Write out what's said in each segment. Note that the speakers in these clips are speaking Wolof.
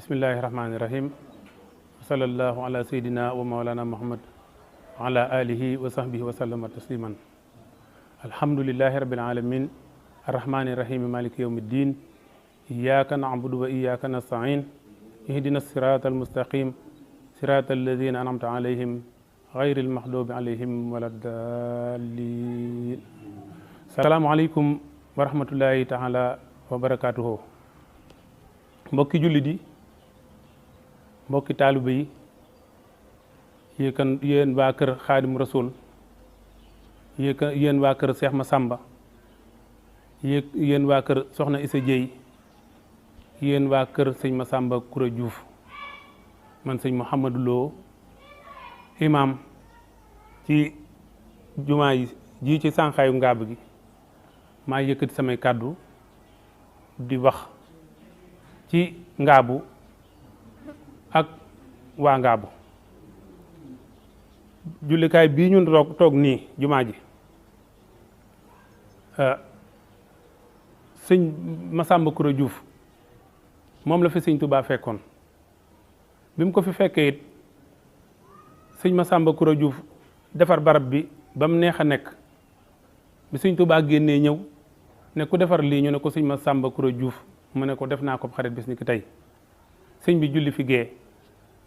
bismillahi rahmani rahim wa sallallahu ala sayyidina wa maulana muhammad wa ala alihi wa sahbihi wa sallama tasliman alhamdulillahi rabbil alamin arrahmani rahim maliki yawmi ddin iyyaka na'budu wa iyyaka nasta'in ihdina sirata almustaqim sirata alladhina an'amta alayhim ghayril maghdubi alayhim waladdallin. Assalamu alaykum wa rahmatullahi ta'ala wa barakatuhu. Mbokki jullit yi, mbokki taalibe yi, yéen waa kër Xaadim Rasul, yéen waa kër Cheikh Massamba, yéen waa kër Soxna Issa Dieye, yéen waa kër sëñ Massamba Koura Diouf, man sëñ Mouhamadou Lo imam ci jumaa yi ji ci sànqaayu ngaab gi maa yëkkati samay kàddu di wax ci ngaabu ak waa ngaabu. Jullikaay bii ñun toog nii jumaa ji sëñ Massamba Koura Diouf moom la fi sëñ Tuubaa fekkoon. bi mu ko fi fekkee it sëñ Massamba Koura Diouf defar barab bi ba mu neex a nekk bi sëñ Tuubaa génnee ñëw ne ku defar lii ñu ne ko sëñ Massamba Koura Diouf mu ne ko def naa ko xarit bis ni ki tey. sëñ bi julli fi gee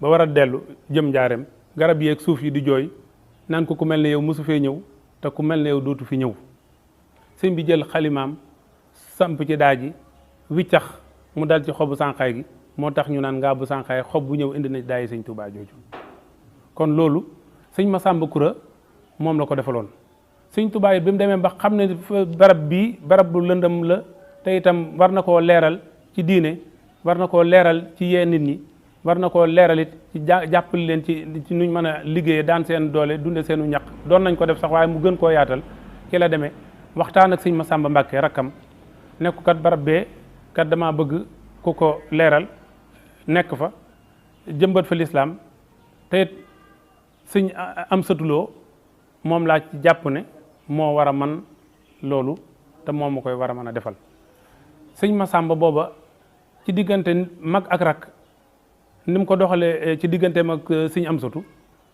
ba war a dellu jëm njaareem garab yeeg suuf yi di jooy naan ko ku mel ne yow mosu fee ñëw te ku mel ne yow dootu fi ñëw. sëñ bi jël xalimaam samp ci daaji wiccax mu dal ci xobu sànqaay gi moo tax ñu naan ngaabu sànqaay xob bu ñëw indi na daayi sëñ Tuubaa jooju. kon loolu sëñ Massamba Koura moom la ko defaloon. sëñ Tuubaa it bi mu demee ba xam ne barab bii barab bu lëndëm la te itam war na koo leeral ci diine, war na koo leeral ci yee nit ñi, war na koo leeral it ci jàppale leen ci nuñ mën a liggéeyee daan seen doole dunde seenu ñaq. doon nañ ko def sax waaye mu gën koo yaatal ci la demee waxtaan ak sëñ Massamba Mbàkke rakkam nekk kat barab bee kat damaa bëgg ku ko leeral nekk fa jëmbat fa lislaam te it sëñ Amsatu Lo moom laa ci jàpp ne moo war a man loolu te moom ma koy war a mën a defal. sëñ Massamba booba ci diggante mag ak rak ni mu ko doxalee ci digganteem ak sëñ Amsatu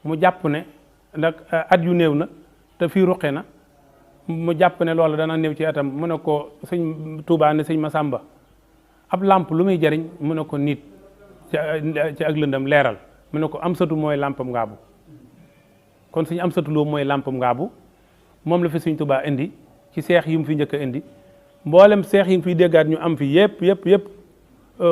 mu jàpp ne ndax at yu néew na te fii ruqe na mu jàpp ne loolu dana néew ci atam mu ne ko sëñ Tuubaa ne sëñ Massamba ab làmp lu muy jariñ mu ne ko nit ci ak lëndam leeral mu ne ko Amsatu mooy làmpam ngaabu. kon sëñ Amsatu Lo mooy làmpam ngaabu moom la fi sëñ Tuubaa indi ci seex yi mu fi njëkk a indi mboolem seex yi mu fiy déggaat ñu am fi yëpp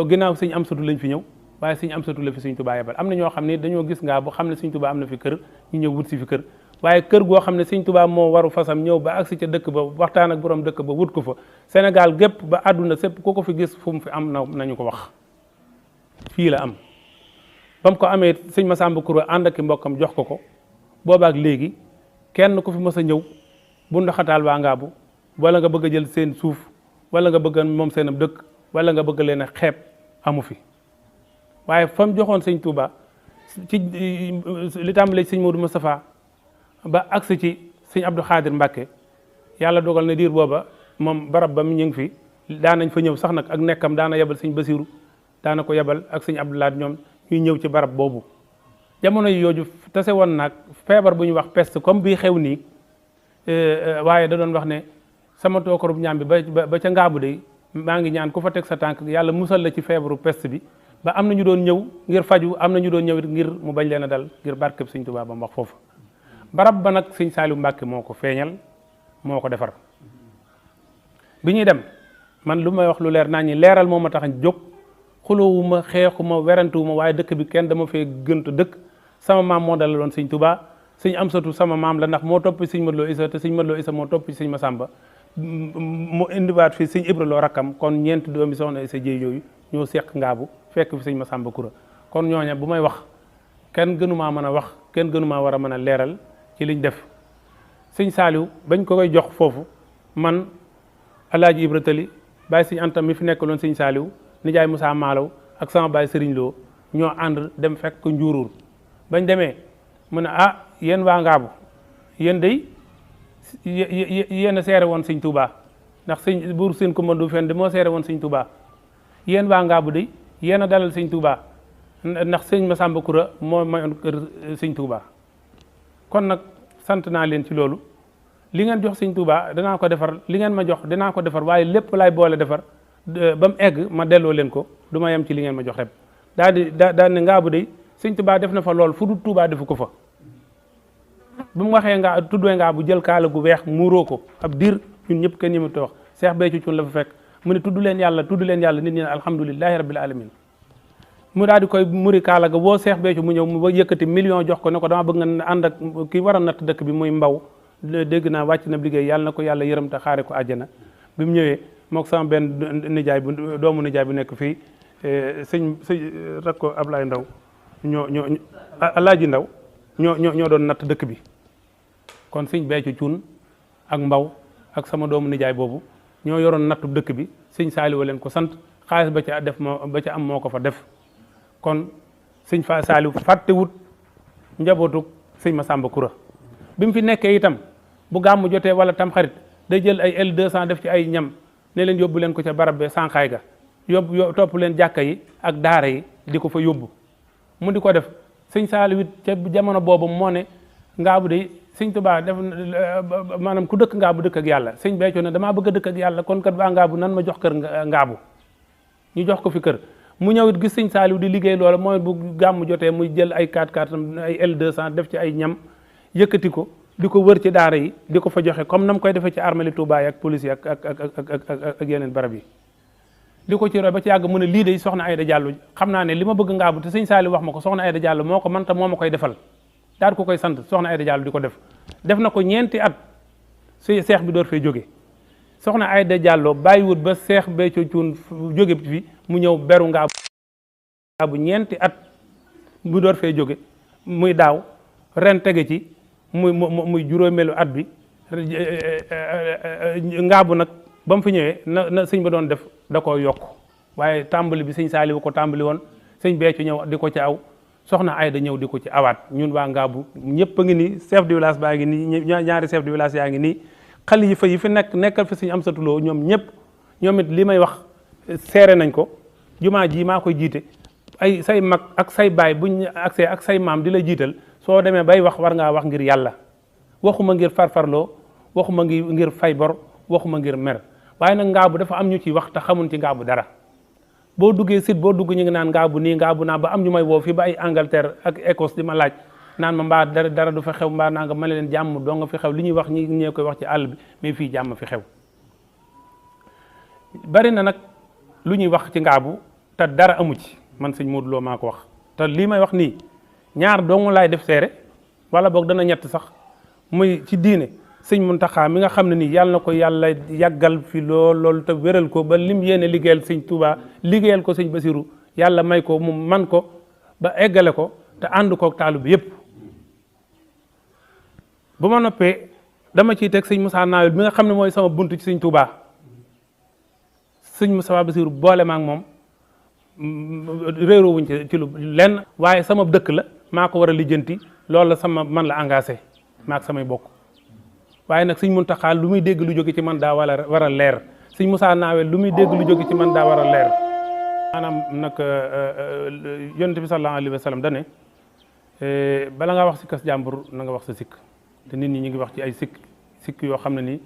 ginnaaw sëñ Amsatu lañ fi ñëw waaye sëñ Amsatu la fi sëñ Tuubaa yebal. am na ñoo xam ne dañoo gis ngaabu xam ne sëñ Tuubaa am na fi kër ñu ñëw wut si fi kër waaye kër goo xam ne sëñ Tuubaa moo waru fasam ñëw ba agsi ca dëkk ba waxtaan ak borom dëkk ba wut ko fa Sénégal gépp ba àdduna sépp ku ko fi gis fu mu fi am nañu ko wax fii la am. ba mu ko amee sëñ Massamba Koura ànd ak mbokkam jox ko boobaak léegi kenn ku fi mës a ñëw bu ndoxataal waa ngaabu wala nga bëgg a jël seen suuf wala nga bëgg moom seen ab dëkk wala nga bëgg leen a xeeb amu fi. waaye fa mu joxoon sëñ Touba ci li tàmbalee sëñ Modou Moustapha ba agsi ci sëñ Abdou Khadir Mbacke yàlla dogal na diir booba moom barab ba mu ñu ngi fi daan nañ fa ñëw sax nag ak nekkam daana yebal sëñ Basiru daana ko yebal ak sëñ Abdoulaye ñoom ñuy ñëw ci barab boobu. jamono yooju tase woon nag feebar bu ñuy wax peste comme bii xew nii waaye da doon wax ne sama tookarub ñaam bi ba ca ngaabu de maa ngi ñaan ku fa teg sa tànk yàlla musal la ci feebaru peste bi. ba am na ñu doon ñëw ngir faju am na ñu doon ñëw ngir mu bañ leen a dal ngir barkeb sëñ Tuubaa ba mu wax foofu. barab ba nag sëñ Saaliw Mbàkke moo ko feeñal moo ko defar. bi ñuy dem man lu may wax lu leer naa ñi leeral moo ma tax a jóg xulóowuma xeexuma werantuwuma waaye dëkk bi kenn dama fee gënt dëkk sama maam moo dalaloon sëñ Tuubaa sëñ Amsatu sama maam la ndax moo topp sëñ Modou Lo Issa te sëñ Modou Lo Issa moo topp sëñ Massamba mu indiwaat fi sëñ Ibra Lo rakkam kon ñeenti doomi Soxna Issa Dieye yooyu ñoo seq ngaabu fekk fi sëñ Massamba Koura. kon ñooña bu may wax kenn gënumaa mën a wax kenn gënumaa war a mën a leeral ci liñ def. sëñ Saaliw bañ ko koy jox foofu man Alaaji Ibra Tali Baye sëñ Anta mi fi nekkaloon sëñ Saaliw nijaay Moussa Malaw ak sama baay Serigne Lo ñoo ànd dem fekk ko njuurul bañ demee mu ne yéen waa ngaabu yéen day yéen a seere woon sëñ Touba ndax sëñ buur seen commando fen de moo seere woon sëñ Touba yéen waa ngaabu day yéen a dalal sëñ Touba ndax sëñ Massamba Koura moo mayoon kër sëñ Touba. kon nag sant naa leen ci loolu li ngeen jox sëñ Touba danaa ko defar li ngeen ma jox dinaa ko defar waaye lépp laay boole defar ba mu egg ma delloo leen ko du ma yem ci li ngeen ma jox rek daal ne Ngaabu day sëñ Touba def na fa lool fu du Touba defu ko fa. bu mu waxee tuddee Ngaabu jël kaala gu weex muuroo ko ab diir ñun ñëpp kenn ñi mu wax Seex Béthio Thioune la fa fekk mu ne tudd leen yàlla nit ñi ne alhamdulilahi rabbil alamin mu daal di koy muri kaala ga woo Seex Béthio mu ñëw mu ba yëkkati million jox ko ne ko dama bëgg nga ànd ak ki war a natt dëkk bi muy Mbaw dégg naa wàcc na liggéey yàlla na ko yàlla yërëm te xaare ko àjjana bi mu ñëwee mook sama benn nijaay bu doomu nijaay bu nekk fii sëñ rak ko Ablaye Ndaw Alaaji Ndaw ñoo doon natt dëkk bi kon sëñ Béthio Thioune ak Mbaw ak sama doomu nijaay boobu ñoo yoroon nattu dëkk bi sëñ Saaliw leen ko sant xaalis ba ca def ba ca am moo ko fa def kon sëñ Saaliw fàttewut njabootu sëñ Massamba Koura bi mu fi nekkee itam bu gàmmu jotee wala tamxarit day jël ay L200 def ci ay ñam ne leen yóbbu leen ko ca barab be sànqaay ga topp leen jàkka yi ak daara yi di ko fa yóbbu mu di ko def sëñ Saaliw it ca jamono boobu moo ne Ngaabu de sëñ Tuubaa def maanaam ku dëkk Ngaabu dëkk ak yàlla sëñ Béthio ne damaa bëgg a dëkk ak yàlla kon kat waa Ngaabu nan ma jox kër Ngaabu ñu jox ko fi kër mu ñëw it gis sëñ Saaliw di liggéey loola mooy bu gàmmu jotee muy jël ay 4x4 ay L200 def ci ay ñam yëkkati ko di ko wër ci daara yi di ko fa joxe comme nam koy defee ci armée li Touba yi ak police yi ak yeneen barab yi di ko ci roy ba ci yàgg mu ne lii de soxna Ayda Diallo xam naa ne li ma bëgg Ngaabu te sëñ Saaliw wax ma ko soxna Ayda Diallo moo ko man te moo ma koy defal daal ko koy sant soxna Ayda Diallo di ko def na ko ñeenti at seex bi door fee jóge soxna Ayda Diallo bàyyiwut ba Seex Béthio Thioune jóge fi mu ñëw beru Ngaabu ñeenti at mu door fee jóge muy daaw ren tege ci muy juróomeelu at bi Ngaabu nag ba mu fi ñëwee na sëñ ba doon def da koo yokk waaye tàmbali bi sëñ Saaliw ko tàmbali woon sëñ Béthio ñëw di ko ci aw soxna Ayda ñëw di ko ci awaat ñun waa Ngaabu ñëpp a ngi nii chef de village baa ngi nii ñaari chef de village yaa ngi nii xalifa yi fi nekkal fi sëñ Amsatu Lo ñoom it li may wax seere nañ ko jumaa ji maa koy jiite ay say mag ak say baay buñ accès ak say maam di la jiital soo demee bay wax war ngaa wax ngir yàlla waxuma ngir farfarloo waxuma ngir fay bor waxuma ngir mer waaye nag Ngaabu dafa am ñu ci wax te xamuñ ci Ngaabu dara boo duggee site boo dugg ñu ngi naan Ngaabu nii Ngaabu naa ba am ñu may woo fii ba ay Angleterre ak Écosse di ma laaj naan ma mbaa dara du fa xew mbaa naa nga ma leen jàmm doo nga fi xew li ñuy wax ñee koy wax ci àll bi mais fii jàmm fi xew bari na nag lu ñuy wax ci Ngaabu te dara amu ci man sëñ Modou Lo maa ko wax te lii may wax nii ñaar dong laay def seere wala boog dana ñett sax muy ci diine sëñ Muntaxa mi nga xam ne nii yàlla na ko yàlla yàggal fi lool te wéral ko ba lim yéene liggéeyal sëñ Touba liggéeyal ko sëñ Basiru yàlla may ko mu man ko ba eggale ko te ànd koog taalu bi yépp bu ma noppee dama ciy teg sëñ Moussa Nawel mi nga xam ne mooy sama buntu ci sëñ Touba sëñ Moussa Basiru boole ma ak moom réeroo wuñ ci lu lenn waaye sama dëkk la maa ko war a lijjanti loolu la man la engagé maak samay bokk waaye nag sëñ Muntaxa lu muy dégg lu jóge ci man daa war a leer sëñ Moussa Nawel lu muy dégg lu jóge ci man daa war a leer maanaam nag yonent bi sallallahu alayhi wa sallam dane bala nga wax sikkas jàmbur na nga wax sa sikk te nit ñi ñu ngi wax ci ay sikk yoo xam ne nii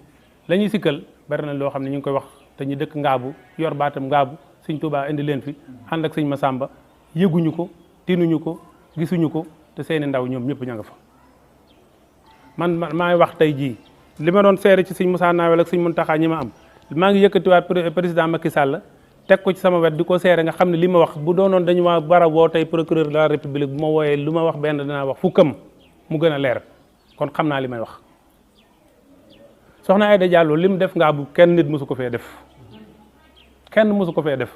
la ñuy sikkal bari na loo xam ne ñu ngi koy wax te ñu dëkk Ngaabu yor baatam Ngaabu sëñ Tuubaa indi leen fi ànd ak sëñ Masamba yëguñu ko tinuñu ko gisuñu ko te seeni ndaw ñoom ñëpp ña nga fa man maay wax tey jii li ma doon seere ci sëñ Moussa Nawel ak sëñ Muntaxa ñi ma am maa ngi yëkkatiwaat président Macky Sall teg ko ci sama wet di ko seere nga xam ne li ma wax bu doonoon dañu ma bara woo tey procureur de la république bu ma wooyee lu ma wax benn danaa wax fukkam mu gën a leer kon xam naa li may wax soxna Ayda Diallo li mu def Ngaabu kenn nit mosu ko fee def kenn mosu ko fee def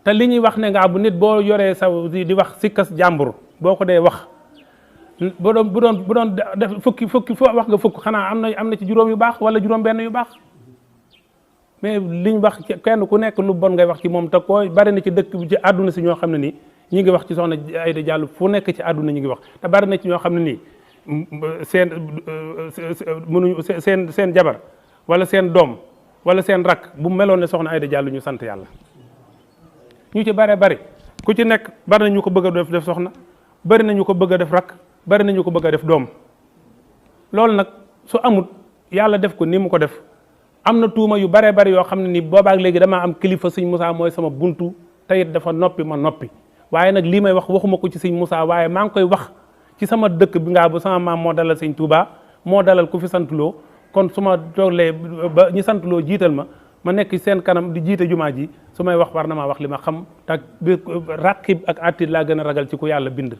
te li ñuy wax ne Ngaabu nit boo yoree sa di wax sikkas jàmbur boo ko dee wax bu doon def fukki wax nga fukk xanaa am na ci juróom yu baax wala juróom benn yu baax mais liñ wax kenn ku nekk lu bon ngay wax ci moom te ko bari na ci dëkk bi ci àdduna si ñoo xam ne nii ñi ngi wax ci soxna Ayda Diallo fu nekk ci àdduna ñi ngi wax te bari na ci ñoo xam ne nii seen jabar wala seen doom wala seen rakk bu meloon ne soxna Ayda Diallo ñu sant yàlla ñu ci bare bari ku ci nekk bari na ñu ko bëgg a def soxna, bari na ñu ko bëgg a def rakk, bari na ñu ko bëgg a def doom. loolu nag su amut yàlla def ko ni mu ko def am na tuuma yu baree bari yoo xam ne ni boobaak léegi damaa am kilifa sëñ Moussa mooy sama buntu te it dafa noppi ma noppi. waaye nag lii may wax waxuma ko ci sëñ Moussa waaye maa ngi koy wax ci sama dëkk bi ngaa bu sama maam moo dalal sëñ Touba moo dalal ku fi santuloo kon su ma toolee ba ñu santuloo jiital ma nekk seen kanam di jiite jumaa ji su may wax war na maa wax li ma xam te raqib ak attid laa gën a ragal ci ku yàlla bind.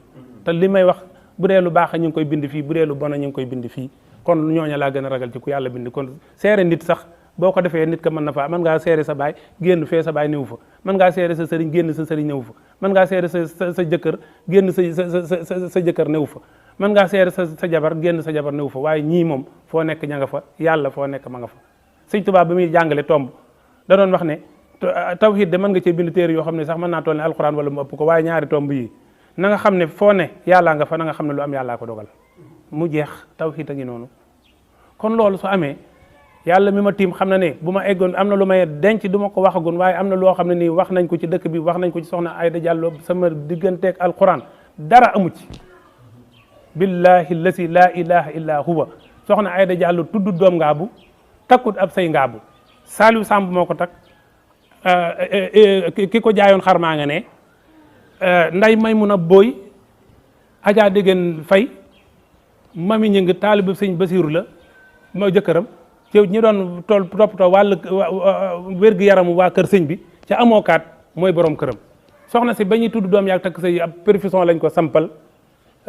te li may wax bu dee lu baax ñu ngi koy bind fii bu dee lu bon ñu ngi koy bind fii kon ñooña laa gën a ragal ci ku yàlla bind. kon seere nit sax boo ko defee nit ka mën na faa mën ngaa seere sa baay génn fee sa baay néew fa, mën ngaa seere sa sëriñ génn sa sëriñ néew fa, mën ngaa seere sa jëkkër génn sa jëkkër néew fa, mën ngaa seere sa jabar génn sa jabar néew fa. waaye ñii moom foo nekk ña nga fa, yàlla foo nekk ma nga fa. sëñ Tuubaa ba muy jàngale tomb da doon wax ne tawhid de mën nga cee bind téere yoo xam ne sax mën naa toll ne alxuraan wala mu ëpp ko, waaye ñaari tomb yi na nga xam ne foo ne yàllaa nga fa, na nga xam ne lu am yàllaa ko dogal mu jeex. tawhid a ngi noonu. kon loolu su amee yàlla mi ma tiim xam na ne bu ma eggoon am na lu may denc du ma ko waxagun, waaye am na loo xam ne nii wax nañ ko ci dëkk bi, wax nañ ko ci soxna Ayda Diallo sama digganteeg alxuraan dara amu ci. billahi lasi laa ilaha illa huwa soxna Ayda Diallo tudd doom ngaabu takkut ab say ngaabu. Saliou Samb moo ko takk ki ko jaayoon xar maa nga ne nday may mun a booy Adja Déggen Fay mami ñi ngi taalibu sëñ Basiru la moo jëkkëram ci ñi doon toppatoo wàllu wér-gu-yaramu waa kër sëñ bi ca amookaat mooy borom këram. soxna si ba ñuy tudd doom yaag takk say ab perfusion lañ ko sampal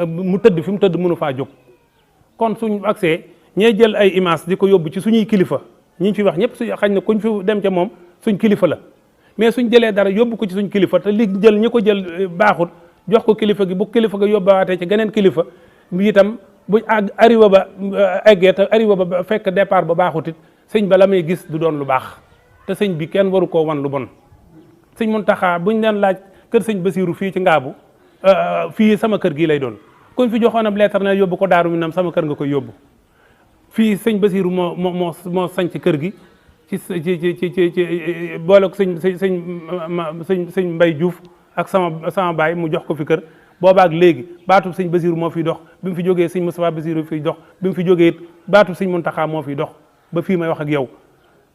mu tëdd fi mu tëdd mënu faa jóg. kon suñ accès ñee jël ay image di ko yóbbu ci suñuy kilifa ñi fi wax ñëpp su xañ na kuñ fi dem ca moom suñ kilifa la, mais suñ jëlee dara yóbbu ko ci suñ kilifa te li jël ñi ko jël baaxut jox ko kilifa gi bu kilifa ga yóbbawaatee ci geneen kilifa mi itam bu arrivé ba eggee te arrivé ba fekk départ ba baaxut it sëñ ba la may gis du doon lu baax te sëñ bi kenn waru koo wan lu bon. sëñ Muntaxa buñ leen laaj kër sëñ Basiru fii ci ngaabu fii sama kër gii lay doon kuñ fi joxoon ab leetar na yóbbu ko Daaru Minam sama kër nga koy yóbbu. fii sëñ Basiru moo sañc kër gi ci boole ko sëñ Mbay Juuf ak sama baay mu jox ko fi kër boobaak léegi baatub sëñ Basiru moo fiy dox bi mu fi jógee sëñ Moustapha Basiru fiy dox bi mu fi jógee it baatub sëñ Muntaxa moo fiy dox ba fii may wax ak yow.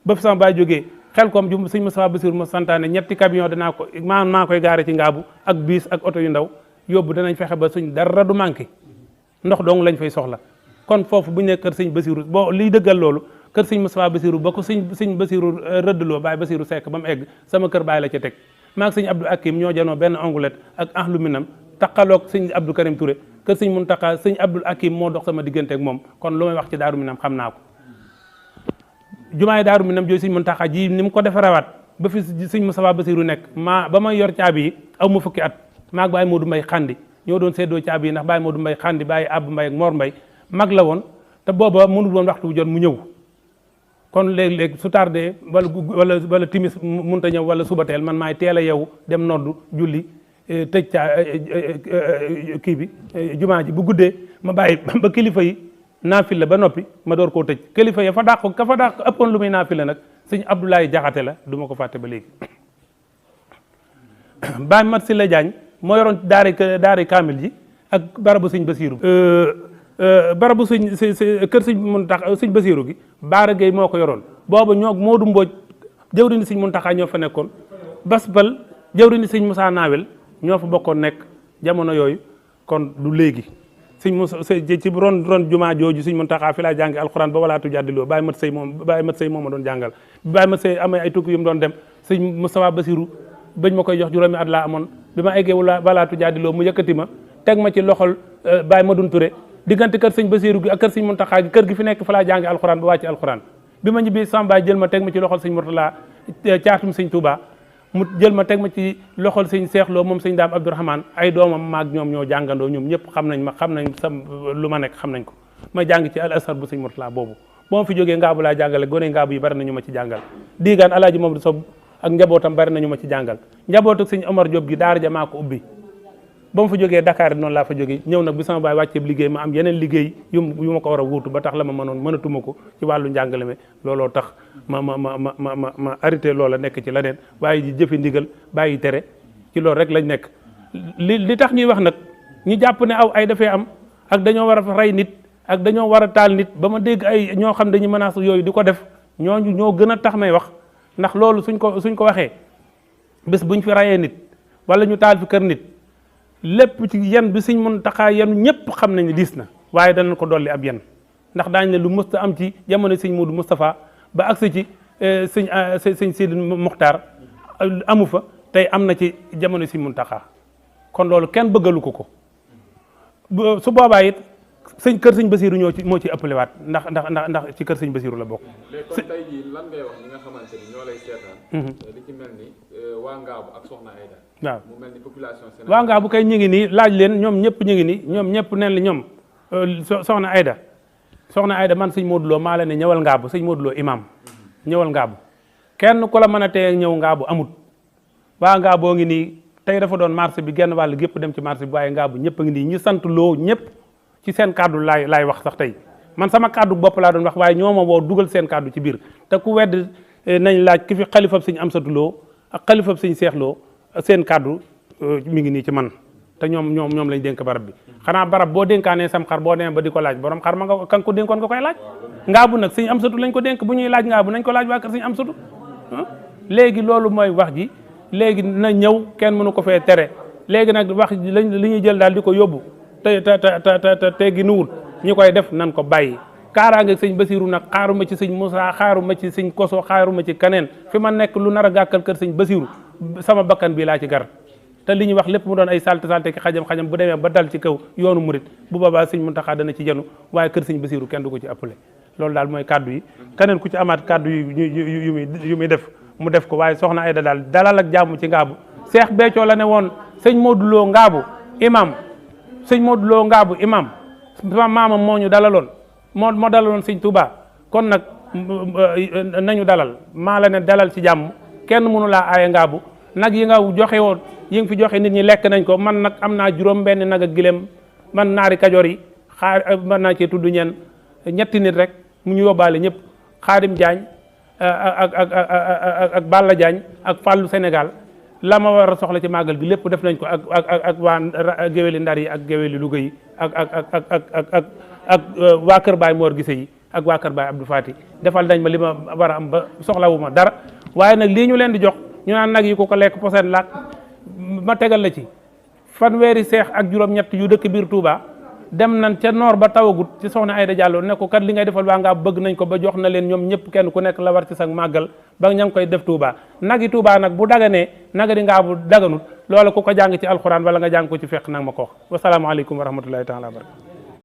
ba fi sama baay jógee xel koom ju sëñ Moustapha Basiru moo santaane ñetti camion danaa ko maa koy gaare ci ngaabu ak biis ak oto yu ndaw yóbbu danañ fexe ba suñ dara du manqué ndox dong lañ fay soxla. kon foofu bu ñu nee kër sëñ Basiru boo liy dëggal loolu kër sëñ Moustapha Basiru ba ko sëñ Basiru rëddloo baay Basiru Seck ba mu egg sama kër baay la ca teg maag sëñ Abdou Akim ñoo janoo benn ongulet ak ahlu minam taqaloog sëñ Abdou Karim Touré kër sëñ Muntaxa sëñ Abdou Akim moo dox sama diggante ak moom kon lu may wax ci Daaru Minam xam naa ko. jumaay Daaru Minam jooy sëñ Muntaxa ji ni mu ko defarawaat ba fi sëñ Moustapha Basiru nekk ba may yor caabi yi aw ma fukki at maag Baye Modou Mbaye Xandi ñoo doon seddoo caabi yi ndax Baye Modou Mbaye Xandi Baye Abou Mbaye ak Mor Mbaye mag la woon te booba mënul woon waxtu bu jot mu ñëw kon léeg-léeg su tardé wala timis munta ñëw wala suba teel man maay teel a yeewu dem noddu julli tëj kii bi jumaa ji bu guddee ma bàyyi ba kilifa yi naafila ba noppi ma door koo tëj kilifa yi ka fa dàq ëppoon lu muy naafila nag sëñ Abdoulaye Jaxate la du ma ko fàtte ba léegi. Baye Mat Silla Jaañ moo yoroon daari kaamil ji ak barabu sëñ Basiiru barabu kër sëñ Muntaxa sëñ Basiiru gi Baara Gueye moo ko yoroon booba ñoo Moodu Mbooj jëwriñu sëñ Muntaxa ñoo fa nekkoon Basbal jëwriñu sëñ Musaa Naawel ñoo fa bokkoon nekk jamono yooyu kon du léegi sëñ Musaa ci ron jumaa jooju sëñ Muntaxa fi laa jàngi alxuraan ba walaatu jàddiloo Baye Mat Sey moom ma doon jàngal bi Baye Mat Sey amee ay tukki yu mu doon dem sëñ Moustapha Basiiru bañ ma koy jox juróomi at laa amoon bi ma eggee walaatu jàddiloo mu yëkkati ma teg ma ci loxol Baye Madun Touré diggante kër sëñ Basiiru gi ak kër sëñ Muntaxa gi kër gi fi nekk fa laa jàngi alxuraan ba wàcc alxuraan bi ma ñibbi sama baay jël ma teg ma ci loxol sëñ Murtala caatum sëñ Touba mu jël ma teg ma ci loxol sëñ Seexloo moom sëñ Daam Abdourahmane ay doomam maag ñoom ñoo jàngandoo ñoom ñëpp xam nañ lu ma nekk xam nañ ko ma jàng ci al asar bu sëñ Murtala boobu boo ma fi jógee ngaabu laa jàngale gone ngaabu yi bari nañu ma ci jàngal diigaan alaaji Mamadou Sow ak njabootam bari nañu ma ci jàngal njabootu sëñ Omar Diop gi daara ja maa ko ubbi ba mu fa jógee Dakar noonu laa fa jógee ñëw nag bi sama baay wàccee liggéey ma am yeneen liggéey yu ma ko war a wuutu ba tax la ma mënatuma ko ci wàllu njàngale mi looloo tax ma arrêté loola nekk ci leneen waaye ji jëfe ndigal bàyyi tere ci loolu rek lañ nekk. li tax ñuy wax nag ñu jàpp ne aw ay dafay am ak dañoo war a rey nit ak dañoo war a taal nit ba ma dégg ay ñoo xam dañuy menace yooyu di ko def ñooñu ñoo gën a tax may wax ndax loolu suñ ko waxee bés buñ fi rayee nit wala ñu taal fi kër nit lépp ci yan bi Sëñ Muntaxa yenu ñëpp xam nañ ne diis na waaye danañ ko dolli ab yan ndax daañ ne lu mësta am ci jamono Sëñ Moodu Moustapha ba agsi ci sëñ Sidi Muxtaar amu fa tey am na ci jamono Sëñ Muntaxa kon loolu kenn bëggalu ko su boobaa it kër Sëñ Basiiru moo ci ëppalewaat ndax ci kër Sëñ Basiiru la bokk. léegi kon tey jii lan ngay wax ñi nga xamante ni ñoo lay seetaan. li ci mel ni waa Ngaabu ak Soxna Aida. waaw mu mel ni population Sénégal. waa Ngaabu kay ñu ngi nii laaj leen ñoom ñëpp ñu ngi nii ñoom ñëpp neen la ñoom Soxna Aida man Sëñ Modou Lo maa la ne ñëwal Ngaabu Sëñ Modou Lo imam ñëwal Ngaabu kenn ku la mën a tee ñëw Ngaabu amut waa Ngaaboo ngi nii tey dafa doon marché bi genn wàll gépp dem ci marché bi waaye Ngaabu ñëpp a ngi nii ñi sant Lo ñëpp ci seen kàddu laay wax sax tey man sama kàddu bopp laa doon wax waaye ñoo ma woo dugal seen kàddu ci biir te ku wedd nañ laaj ki fi xalifab Sëñ Amsatu Lo ak xalifab Sëñ Seex Lo seen kàddu mi ngi nii ci man te ñoom lañ dénk barab bi xanaa barab boo dénkaanee sam xar boo demee ba di ko laaj borom xar ma nga kan ko dénkoon nga koy laaj Ngaabu nag Sëñ Amsatu lañ ko dénk bu ñuy laaj Ngaabu nañ ko laaj waa kër Sëñ Amsatu léegi loolu mooy wax ji léegi na ñëw kenn mënu ko fee tere léegi nag wax li ñuy jël daal di ko yóbbu te gi nuwul ñi koy def nan ko bàyyi kaaraange Sëñ Basiiru nag xaaruma ci Sëñ Moussa xaaruma ci Sëñ Koso xaaruma ci keneen fi ma nekk lu nar a gàkkal kër Sëñ Basiiru sama bakkan bii laa ci gar te li ñuy wax lépp mu doon ay salte ki xajam bu demee ba dal ci kaw yoonu murit bu boobaa Sëñ Muntaxa dana ci janu waaye kër Sëñ Basiiru kenn du ko ci appelé loolu daal mooy kaddu yi keneen ku ci amaat kaddu yu muy def mu def ko waaye Soxna Aida daal dalal ak jàmm ci Ngaabu Seex Béthio la ne woon Sëñ Modou Lo Ngaabu imam Sëñ Modou Lo Ngaabu imam maamam moo ñu dalaloon moo dalaloon Sëñ Touba kon nag nañu dalal maa la ne dalal ci jàmm kenn mënu laa aaye Ngaabu nag yi nga joxe woon yi nga fi joxe nit ñi lekk nañ ko man nag am naa juróom benn nag ak gileem man naari Kajoor yi mën naa cee tudd ñetti nit rek mu ñu yóbbaale ñëpp Xaadim Jaañ ak Balla Jaañ ak Fàllu Sénégal la ma war a soxla ci màggal gi lépp def nañ ko ak waa géwéli Ndar yi ak géwéli Louga yi ak waa Kër Baay Moor Gise yi ak waa Kër Baay Abdou Fati defal nañ ma li ma war a am ba soxlawu ma dara waaye nag lii ñu leen di jox ñu naan nag yi ko lekk posen laak ma tegal la ci fanweeri seex ak juróom-ñett yu dëkk biir Touba dem nañ ca noor ba tawagut ci Soxna Aida Diallo ne ko kat li ngay defal waa Ngaabu bëgg nañ ko ba jox na leen ñoom ñëpp kenn ku nekk la war ci sax màggal ba ña ngi koy def Touba nagi Touba nag bu daganee naga di Ngaabu daganut loola ku ko jàng ci alxuraan wala nga jàng ko ci fekk nag ma ko wax wasalaamaaleykum wa rahmatullahi taala wa barakatu